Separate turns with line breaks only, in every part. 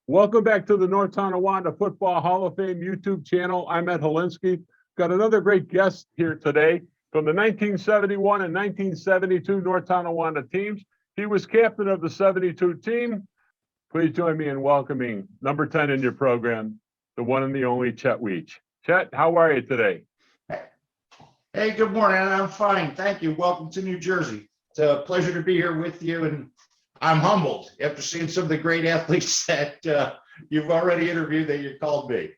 Welcome back to the North Tonawanda Football Hall of Fame YouTube channel. I'm Ed Helinski. Got another great guest here today from the 1971 and 1972 North Tonawanda teams. He was captain of the 72 team. Please join me in welcoming number 10 in your program, the one and the only Chet Wiech. Chet, how are you today?
Hey, good morning. I'm fine. Thank you. Welcome to New Jersey. It's a pleasure to be here with you, and I'm humbled after seeing some of the great athletes that you've already interviewed that you called me.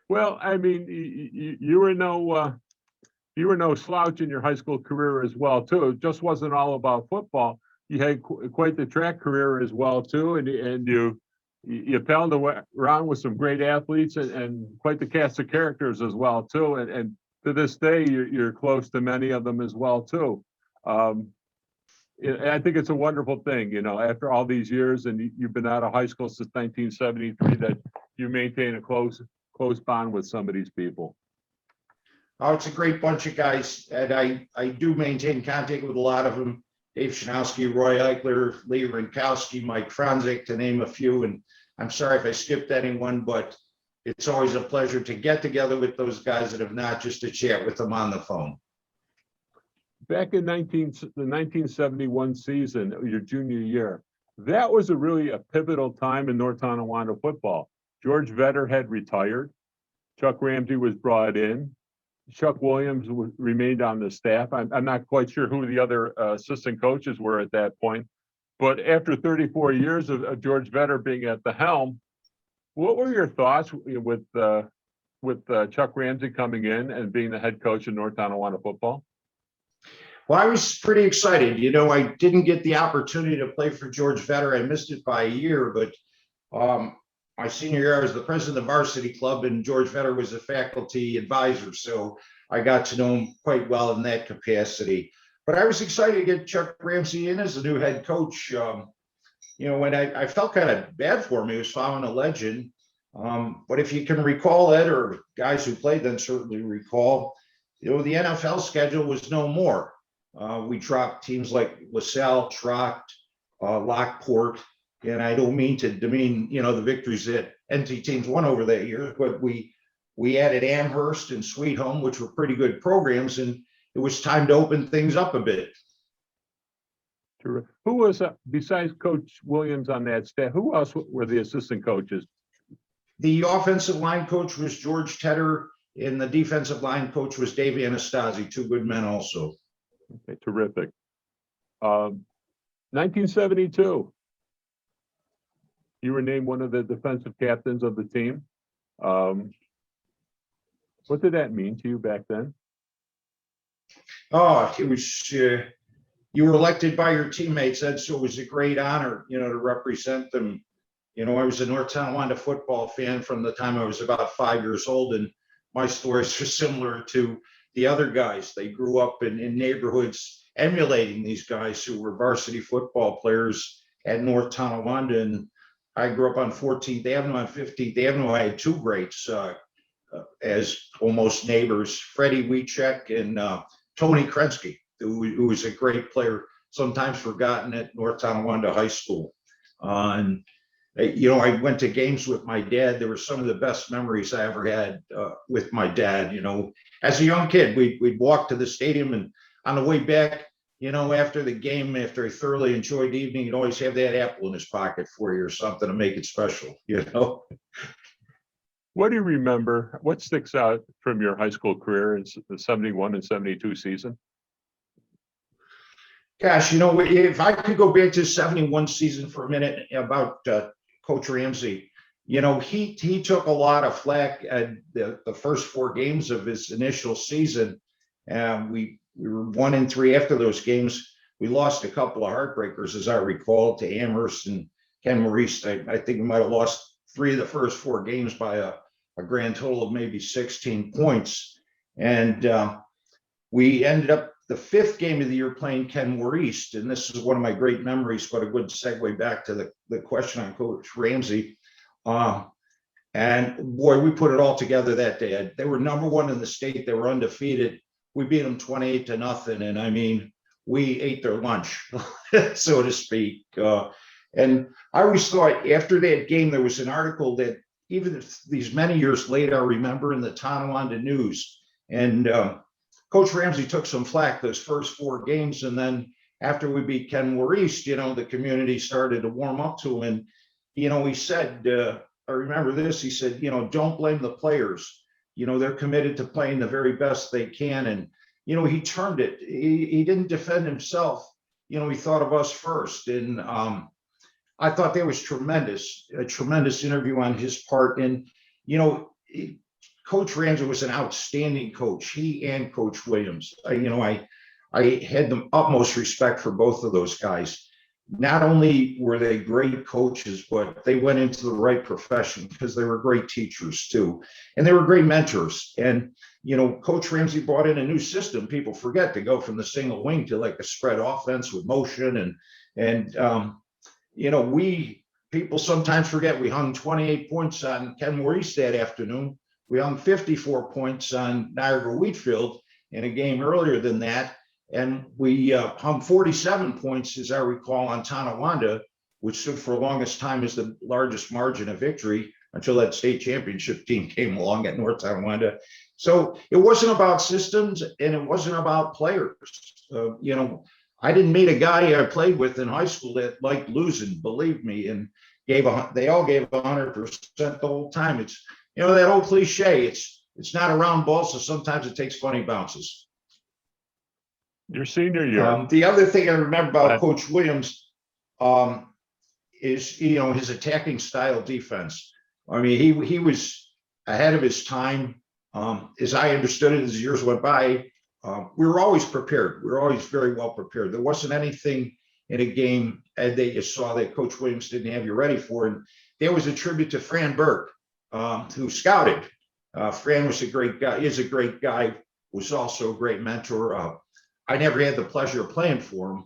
Well, I mean, you were no slouch in your high school career as well, too. It just wasn't all about football. You had quite the track career as well, too, and you palled around with some great athletes and quite the cast of characters as well, too. And to this day, you're close to many of them as well, too. I think it's a wonderful thing, after all these years, and you've been out of high school since 1973, that you maintain a close bond with some of these people.
Oh, it's a great bunch of guys, and I do maintain contact with a lot of them. Dave Shanowski, Roy Eichler, Lee Rinkowski, Mike Franzik, to name a few. And I'm sorry if I skipped anyone, but it's always a pleasure to get together with those guys that have not, just to chat with them on the phone.
Back in the 1971 season, your junior year, that was really a pivotal time in North Tonawanda football. George Vetter had retired. Chuck Ramsay was brought in. Chuck Williams remained on the staff. I'm not quite sure who the other assistant coaches were at that point. But after 34 years of George Vetter being at the helm, what were your thoughts with Chuck Ramsay coming in and being the head coach of North Tonawanda football?
Well, I was pretty excited. I didn't get the opportunity to play for George Vetter. I missed it by a year, but my senior year, I was the president of the varsity club, and George Vetter was a faculty advisor. So I got to know him quite well in that capacity. But I was excited to get Chuck Ramsay in as the new head coach. When I felt kind of bad for him, he was following a legend. But if you can recall, Ed, or guys who played then certainly recall, the NFL schedule was no more. We dropped teams like LaSalle, Trot, Lockport, and I don't mean to demean, the victories that NT teams won over that year, but we added Amherst and Sweet Home, which were pretty good programs, and it was time to open things up a bit.
Who was, besides Coach Williams on that staff, who else were the assistant coaches?
The offensive line coach was George Tedder, and the defensive line coach was Dave Anastasi, two good men also.
Okay, terrific. 1972, you were named one of the defensive captains of the team. What did that mean to you back then?
Oh, it was, you were elected by your teammates, Ed, so it was a great honor, to represent them. I was a North Tonawanda football fan from the time I was about 5 years old, and my stories are similar to the other guys. They grew up in neighborhoods emulating these guys who were varsity football players at North Tonawanda. And I grew up on 14th Avenue. On 15th Avenue, I had two greats as almost neighbors, Freddie Wiechek and Tony Krensky, who was a great player, sometimes forgotten at North Tonawanda High School. I went to games with my dad. They were some of the best memories I ever had with my dad. As a young kid, we'd walk to the stadium, and on the way back, after the game, after a thoroughly enjoyed evening, he'd always have that apple in his pocket for you or something to make it special,
What do you remember? What sticks out from your high school career in the 71 and 72 season?
Gosh, if I could go back to the 71 season for a minute about Coach Ramsay, he took a lot of flack at the first four games of his initial season. We were 1-3 after those games. We lost a couple of heartbreakers, as I recall, to Amherst and Ken Maurice. I think we might have lost 3 of the first 4 games by a grand total of maybe 16 points. And we ended up the 5th game of the year playing Ken Maurice. And this is one of my great memories, but a good segue back to the question on Coach Ramsay. And boy, we put it all together that day. They were number 1 in the state. They were undefeated. We beat them 28-0. And I mean, we ate their lunch, so to speak. And I always thought after that game, there was an article that even these many years later, I remember in the Tonawanda News. And Coach Ramsey took some flack those first 4 games. And then after we beat Ken Maurice, the community started to warm up to him. And, he said, I remember this, he said, don't blame the players. They're committed to playing the very best they can. And, he turned it. He didn't defend himself. He thought of us first. And I thought that was a tremendous interview on his part. And, Coach Ramsey was an outstanding coach. He and Coach Williams. I had the utmost respect for both of those guys. Not only were they great coaches, but they went into the right profession because they were great teachers too. And they were great mentors. And, Coach Ramsey brought in a new system. People forget to go from the single wing to like a spread offense with motion. People sometimes forget we hung 28 points on Ken Maurice that afternoon. We hung 54 points on Niagara Wheatfield in a game earlier than that. And we hung 47 points, as I recall, on Tonawanda, which stood for the longest time as the largest margin of victory until that state championship team came along at North Tonawanda. So it wasn't about systems and it wasn't about players. I didn't meet a guy I played with in high school that liked losing, believe me, and they all gave 100% the whole time. It's, that old cliche, it's not a round ball, so sometimes it takes funny bounces.
Your senior year.
The other thing I remember about Coach Williams is, his attacking style defense. I mean, he was ahead of his time. As I understood it, as the years went by, we were always prepared. We were always very well prepared. There wasn't anything in a game that you saw that Coach Williams didn't have you ready for. And that was a tribute to Fran Burke, who scouted. Fran was a great guy, is a great guy, was also a great mentor. I never had the pleasure of playing for him.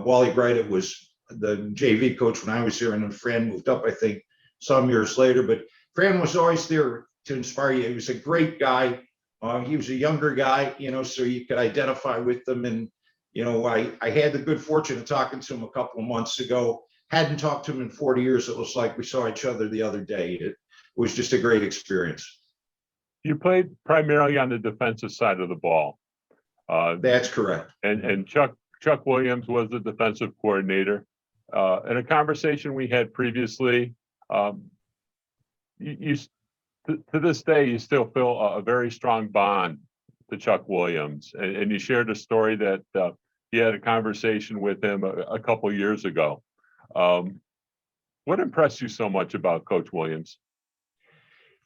Wally Bright was the JV coach when I was here, and then Fran moved up, I think, some years later. But Fran was always there to inspire you. He was a great guy. He was a younger guy, so you could identify with them. And, I had the good fortune of talking to him a couple of months ago. Hadn't talked to him in 40 years. It was like we saw each other the other day. It was just a great experience.
You played primarily on the defensive side of the ball.
That's correct.
And Chuck Williams was the defensive coordinator. In a conversation we had previously, you to this day, you still feel a very strong bond to Chuck Williams. And you shared a story that you had a conversation with him a couple years ago. What impressed you so much about Coach Williams?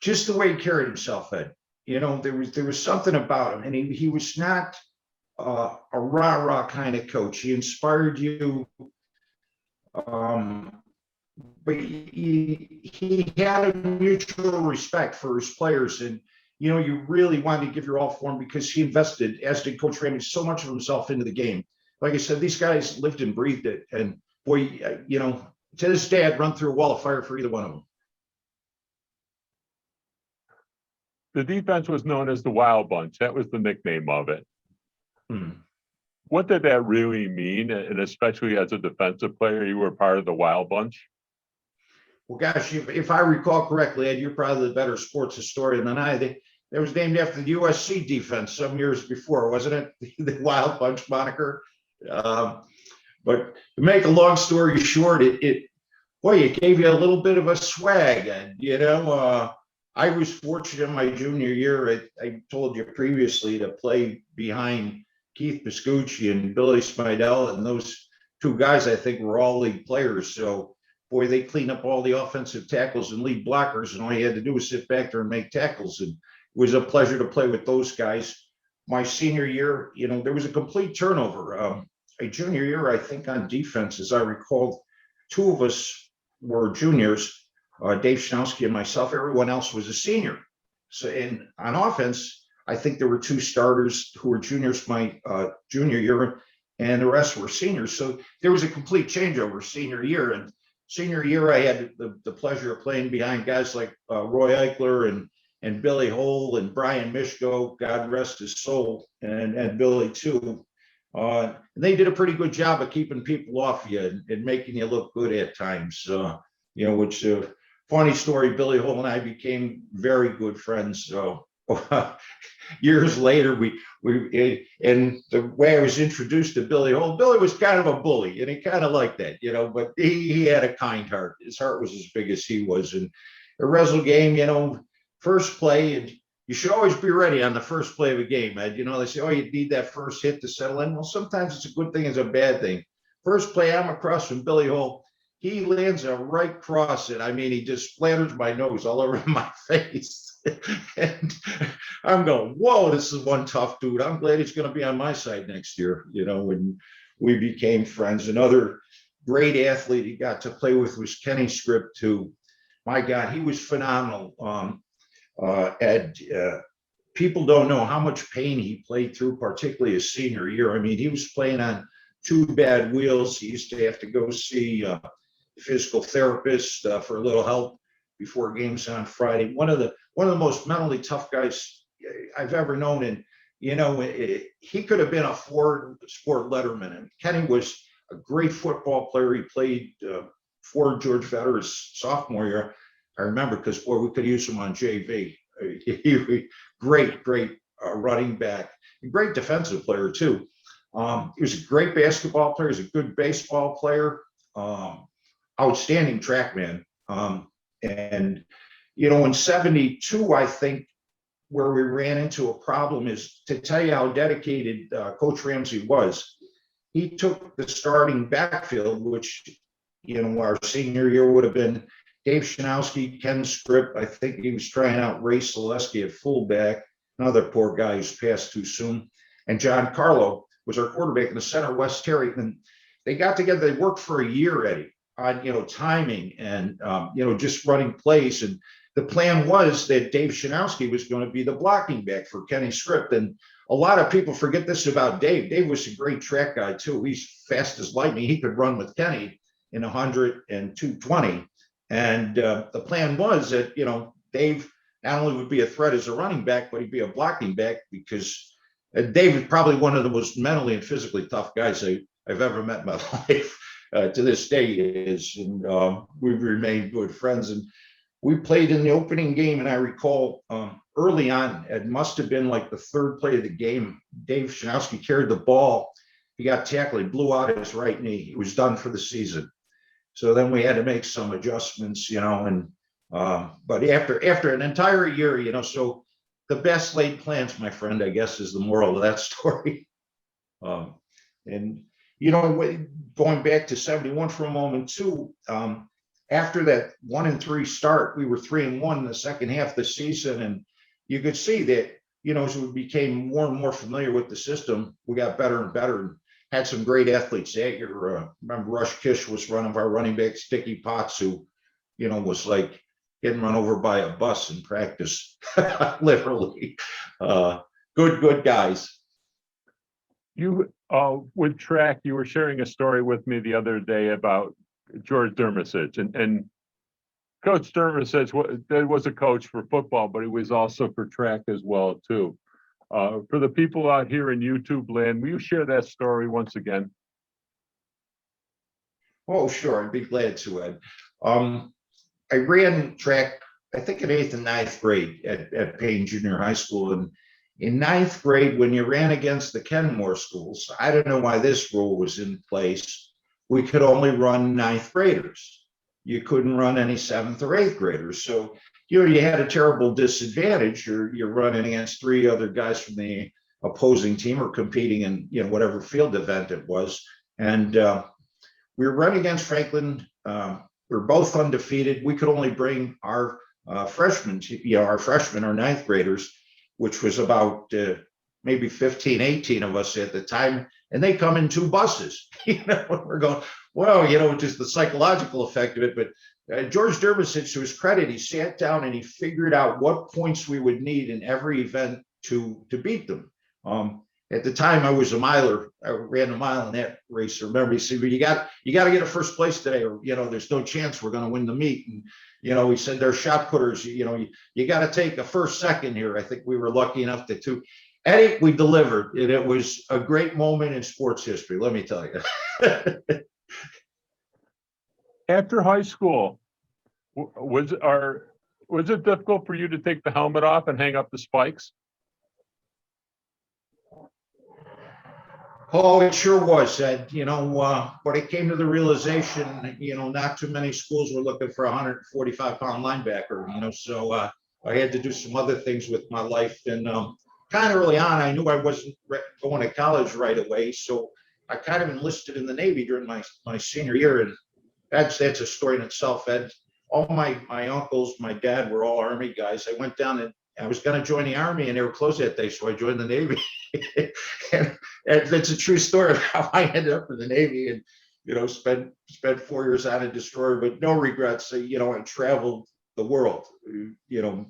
Just the way he carried himself, Ed. There was something about him, and he was not a rah-rah kind of coach. He inspired you, but he had a mutual respect for his players, and you really wanted to give your all for him because he invested, as did Coach Ramsey, so much of himself into the game. Like I said, these guys lived and breathed it, and boy, to this day, I'd run through a wall of fire for either one of them.
The defense was known as the Wild Bunch. That was the nickname of it. What did that really mean? And especially as a defensive player, you were part of the Wild Bunch?
Well, gosh, if I recall correctly, Ed, you're probably the better sports historian than I. That was named after the USC defense some years before, wasn't it? The Wild Bunch moniker. But to make a long story short, it gave you a little bit of a swag. And, I was fortunate in my junior year, I told you previously, to play behind Keith Piscucci and Billy Smidell, and those two guys, I think, were all league players. So, boy, they cleaned up all the offensive tackles and lead blockers, and all you had to do was sit back there and make tackles. And it was a pleasure to play with those guys. My senior year, there was a complete turnover. A junior year, I think, on defense, as I recall, two of us were juniors. Dave Schnowski and myself. Everyone else was a senior. So, and on offense, I think there were two starters who were juniors my junior year, and the rest were seniors. So there was a complete changeover senior year. And senior year, I had the pleasure of playing behind guys like Roy Eichler and Billy Hole and Brian Mishko, God rest his soul, and Billy too. They did a pretty good job of keeping people off you and making you look good at times. Which funny story. Billy Hole and I became very good friends. So years later, and the way I was introduced to Billy Hole, Billy was kind of a bully, and he kind of liked that, but he had a kind heart. His heart was as big as he was. And a wrestle game, first play, and you should always be ready on the first play of a game, Ed. They say, oh, you need that first hit to settle in. Well, sometimes it's a good thing, it's a bad thing. First play, I'm across from Billy Hole. He lands a right cross, and I mean, he just splatters my nose all over my face. And I'm going, whoa, this is one tough dude. I'm glad he's going to be on my side next year. When we became friends. Another great athlete he got to play with was Kenny Script, who, my God, he was phenomenal. Ed, people don't know how much pain he played through, particularly his senior year. I mean, he was playing on two bad wheels. He used to have to go see a physical therapist for a little help before games on Friday. One of the most mentally tough guys I've ever known. And he could have been a Ford sport letterman. And Kenny was a great football player. He played for George Vetter's sophomore year. I remember because, boy, we could use him on JV. Great running back, a great defensive player too. He was a great basketball player. He was a good baseball player. Outstanding track man. And in '72, I think where we ran into a problem is, to tell you how dedicated Coach Ramsey was. He took the starting backfield, which our senior year would have been Dave Shanowski, Ken Script. I think he was trying out Ray Selesky at fullback, another poor guy who's passed too soon. And John Carlo was our quarterback in the center, Wes Terry. And they got together, they worked for a year, Eddie, on, timing and, just running plays. And the plan was that Dave Shanowski was going to be the blocking back for Kenny Script. And a lot of people forget this about Dave. Dave was a great track guy too. He's fast as lightning. He could run with Kenny in 100 and 220. And the plan was that, Dave not only would be a threat as a running back, but he'd be a blocking back, because Dave is probably one of the most mentally and physically tough guys I've ever met in my life. To this day is, and we've remained good friends. And we played in the opening game, and I recall early on, it must have been like the third play of the game, Dave Shanowski carried the ball. He got tackled, he blew out his right knee. He was done for the season. So then we had to make some adjustments, but after an entire year, so the best laid plans, my friend, I guess, is the moral of that story. And going back to '71 for a moment too, after that 1-3 start, we were 3-1 in the second half of the season. And you could see that, as we became more and more familiar with the system, we got better and better, and had some great athletes that year. Remember Rush Kish was one of our running backs, Dickie Potts, who, was like getting run over by a bus in practice, literally. Good guys.
You, with track, you were sharing a story with me the other day about George Dermisich, and Coach Dermisich was a coach for football, but he was also for track as well too. For the people out here in YouTube land, will you share that story once again?
Oh, sure, I'd be glad to, Ed. I ran track, I think in 8th and 9th grade at Payne Junior High School. And in 9th grade, when you ran against the Kenmore schools, I don't know why this rule was in place. We could only run 9th graders. You couldn't run any 7th or 8th graders. So, you had a terrible disadvantage. You're running against 3 other guys from the opposing team, or competing in, whatever field event it was. And we were running against Franklin. We were both undefeated. We could only bring our freshmen, our 9th graders, which was about maybe 15, 18 of us at the time. And they come in 2 buses, we're going, well, just the psychological effect of it. But George Dermisich, to his credit, he sat down and he figured out what points we would need in every event to beat them. At the time, I was a miler. I ran a mile in that race. Remember, he said, well, you got to get a first place today, or there's no chance we're going to win the meet. And he said, they're shot putters. You got to take a first, second here. I think we were lucky enough to. Eddie, we delivered, and it was a great moment in sports history, let me tell you.
After high school, was it difficult for you to take the helmet off and hang up the spikes?
Oh, it sure was, Ed. But I came to the realization, not too many schools were looking for a 145-pound linebacker, so I had to do some other things with my life. And kind of early on, I knew I wasn't going to college right away. So I kind of enlisted in the Navy during my senior year. And that's a story in itself, Ed. All my uncles, my dad were all Army guys. I went down and I was going to join the Army, and they were closed that day, so I joined the Navy. and it's a true story of how I ended up in the Navy, and spent 4 years on a destroyer, but no regrets. I traveled the world. I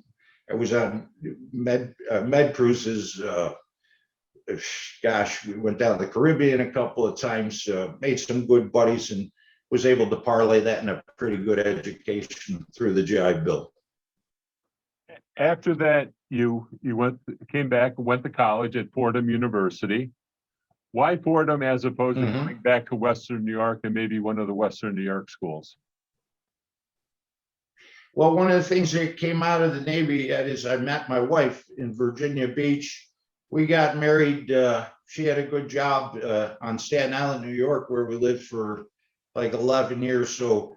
was on med cruises. Gosh, we went down to the Caribbean a couple of times. Made some good buddies, and was able to parlay that in a pretty good education through the GI Bill.
After that, you came back and went to college at Fordham University. Why Fordham as opposed to going back to Western New York and maybe one of the Western New York schools?
Well, one of the things that came out of the Navy, Ed, is I met my wife in Virginia Beach. We got married. She had a good job on Staten Island, New York, where we lived for like 11 years. So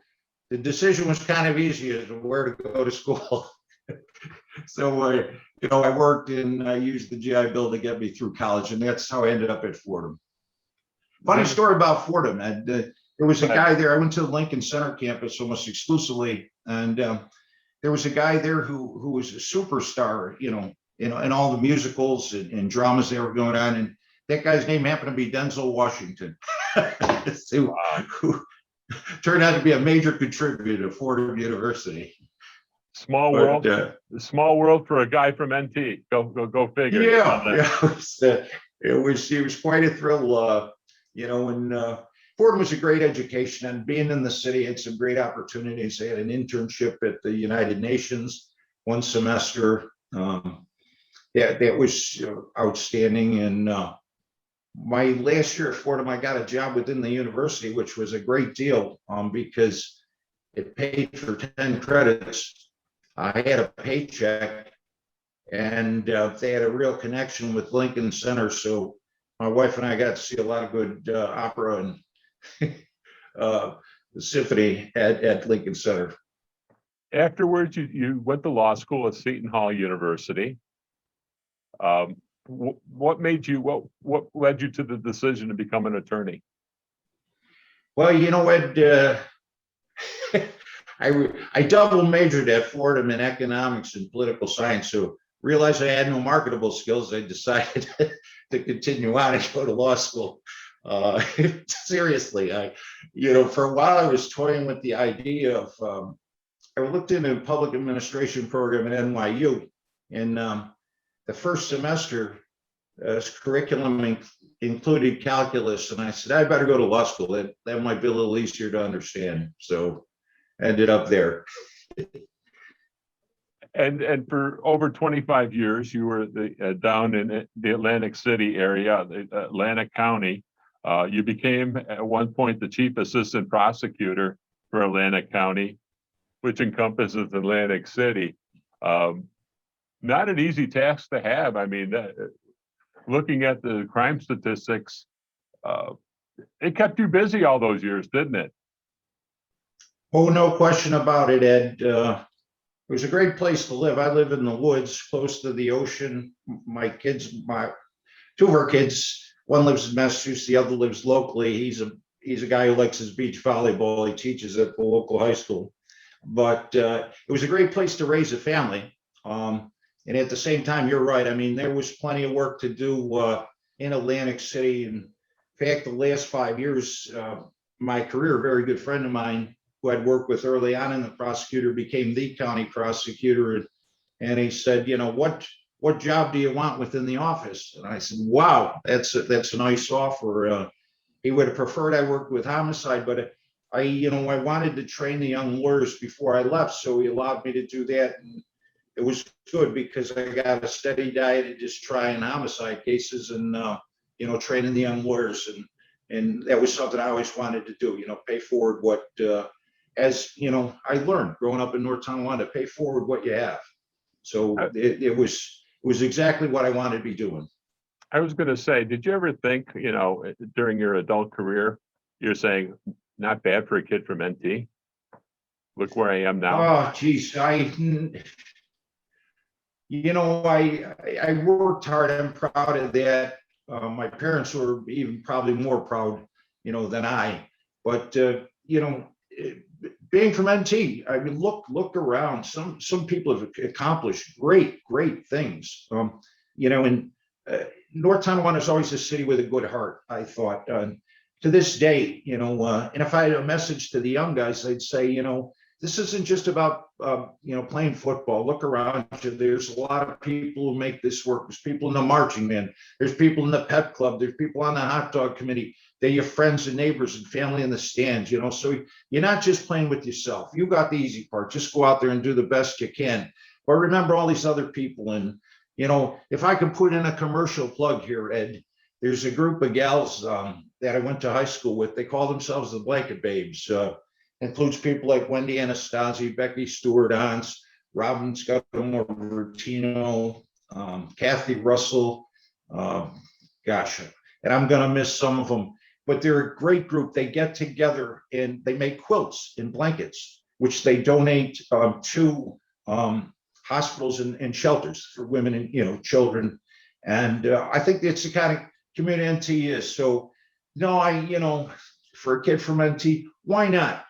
the decision was kind of easy as to where to go to school. So, I worked and I used the GI Bill to get me through college, and that's how I ended up at Fordham. Funny story about Fordham, Ed. There was a guy there. I went to the Lincoln Center campus almost exclusively, and there was a guy there who was a superstar, in all the musicals and dramas that were going on, and that guy's name happened to be Denzel Washington, who turned out to be a major contributor to Fordham University.
Small world for a guy from NT. Go figure.
Yeah, it was quite a thrill. And Fordham was a great education, and being in the city had some great opportunities. I had an internship at the United Nations one semester. That was outstanding. And my last year at Fordham, I got a job within the university, which was a great deal because it paid for 10 credits. I had a paycheck, and they had a real connection with Lincoln Center. So my wife and I got to see a lot of good opera and the symphony at Lincoln Center.
Afterwards, you went to law school at Seton Hall University. What led you to the decision to become an attorney?
Well, Ed, I double majored at Fordham in economics and political science, so realized I had no marketable skills. I decided to continue on and go to law school. Seriously, for a while I was toying with the idea of, I looked into a public administration program at NYU, and the first semester curriculum included calculus, and I said, I better go to law school. That might be a little easier to understand. So ended up there.
And for over 25 years, you were down in the Atlantic City area, Atlantic County. You became at one point the chief assistant prosecutor for Atlantic County, which encompasses Atlantic City. Not an easy task to have. I mean, looking at the crime statistics, it kept you busy all those years, didn't it?
Oh, no question about it, Ed. It was a great place to live. I live in the woods, close to the ocean. Two of our kids, one lives in Massachusetts, the other lives locally. He's a guy who likes his beach volleyball. He teaches at the local high school. But it was a great place to raise a family. And at the same time, you're right. I mean, there was plenty of work to do in Atlantic City. And in fact, the last 5 years, my career, a very good friend of mine who I'd worked with early on in the prosecutor became the county prosecutor. And he said, what job do you want within the office? And I said, wow, that's a nice offer. He would have preferred I worked with homicide, but I wanted to train the young lawyers before I left. So he allowed me to do that. And it was good because I got a steady diet of just trying homicide cases and, training the young lawyers. And that was something I always wanted to do, pay forward what, I learned growing up in North Tonawanda, pay forward what you have. So it was exactly what I wanted to be doing.
I was going to say, did you ever think, during your adult career, you're saying, not bad for a kid from NT? Look where I am now.
Oh, geez, I worked hard. I'm proud of that. My parents were even probably more proud, than I. But being from NT, I mean, look around. Some people have accomplished great things. And North Tonawanda is always a city with a good heart, I thought. To this day, and if I had a message to the young guys, I'd say, this isn't just about, playing football. Look around you. There's a lot of people who make this work. There's people in the marching band. There's people in the pep club. There's people on the hot dog committee. They're your friends and neighbors and family in the stands, So you're not just playing with yourself. You got the easy part. Just go out there and do the best you can. But remember all these other people. And, if I could put in a commercial plug here, Ed, there's a group of gals that I went to high school with. They call themselves the Blanket Babes. Includes people like Wendy Anastasi, Becky Stewart-Ons, Robin Scudamore Bertino, Kathy Russell, and I'm going to miss some of them, but they're a great group. They get together and they make quilts and blankets, which they donate to hospitals and shelters for women and, children. And I think it's the kind of community NT is. So, no, for a kid from NT, why not?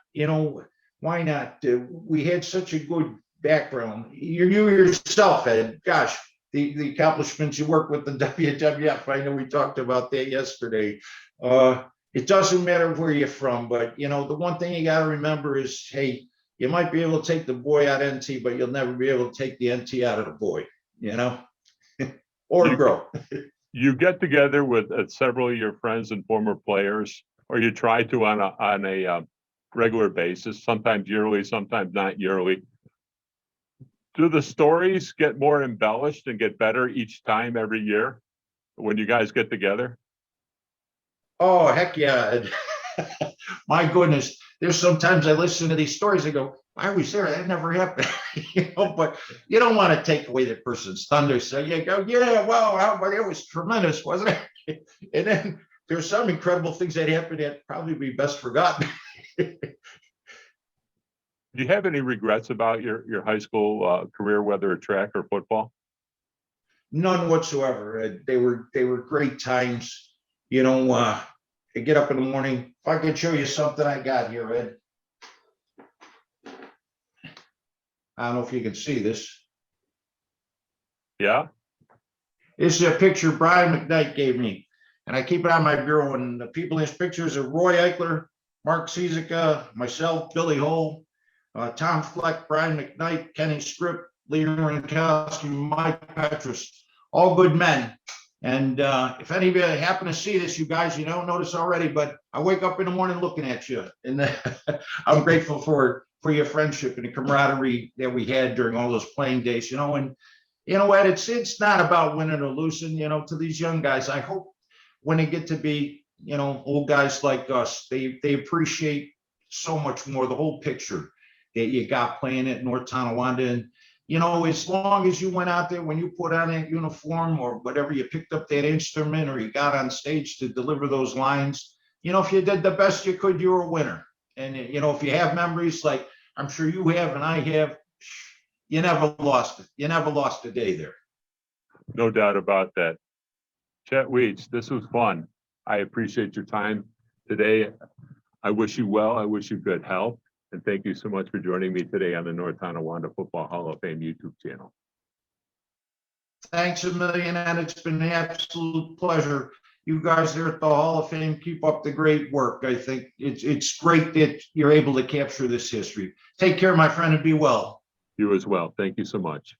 Why not? We had such a good background. You yourself had, the accomplishments you work with the WWF. I know we talked about that yesterday. It doesn't matter where you're from, but the one thing you got to remember is, hey, you might be able to take the boy out of NT, but you'll never be able to take the NT out of the boy, or grow.
You get together with several of your friends and former players, or you try to on a regular basis, sometimes yearly, sometimes not yearly. Do the stories get more embellished and get better each time every year when you guys get together?
Oh, heck yeah. My goodness. There's sometimes I listen to these stories, I go, I was there, that never happened. But you don't want to take away the person's thunder. So you go, yeah, well, it was tremendous, wasn't it? And then there's some incredible things that happened that probably be best forgotten.
Do you have any regrets about your high school career, whether track or football?
None whatsoever. They were great times. I get up in the morning. If I could show you something I got here, Ed. I don't know if you can see this.
Yeah.
This is a picture Brian McKnight gave me, and I keep it on my bureau. And the people in his pictures are Roy Eichler, Mark Ciesica, myself, Billy Hull, Tom Fleck, Brian McKnight, Kenny Script, Lee Rankowski, Mike Petrus, all good men. And if any of you happen to see this, you guys, you don't notice already, but I wake up in the morning looking at you. And I'm grateful for your friendship and the camaraderie that we had during all those playing days, and Ed, it's not about winning or losing, to these young guys. I hope when they get to be, old guys like us, they appreciate so much more the whole picture that you got playing at North Tonawanda. And, as long as you went out there, when you put on that uniform or whatever, you picked up that instrument or you got on stage to deliver those lines, if you did the best you could, you were a winner. And, if you have memories like I'm sure you have and I have, you never lost it. You never lost a day there.
No doubt about that. Chet Wiech, this was fun. I appreciate your time today. I wish you well. I wish you good health. And thank you so much for joining me today on the North Tonawanda Football Hall of Fame YouTube channel.
Thanks a million, and it's been an absolute pleasure. You guys there at the Hall of Fame, keep up the great work. I think it's great that you're able to capture this history. Take care, my friend, and be well.
You as well. Thank you so much.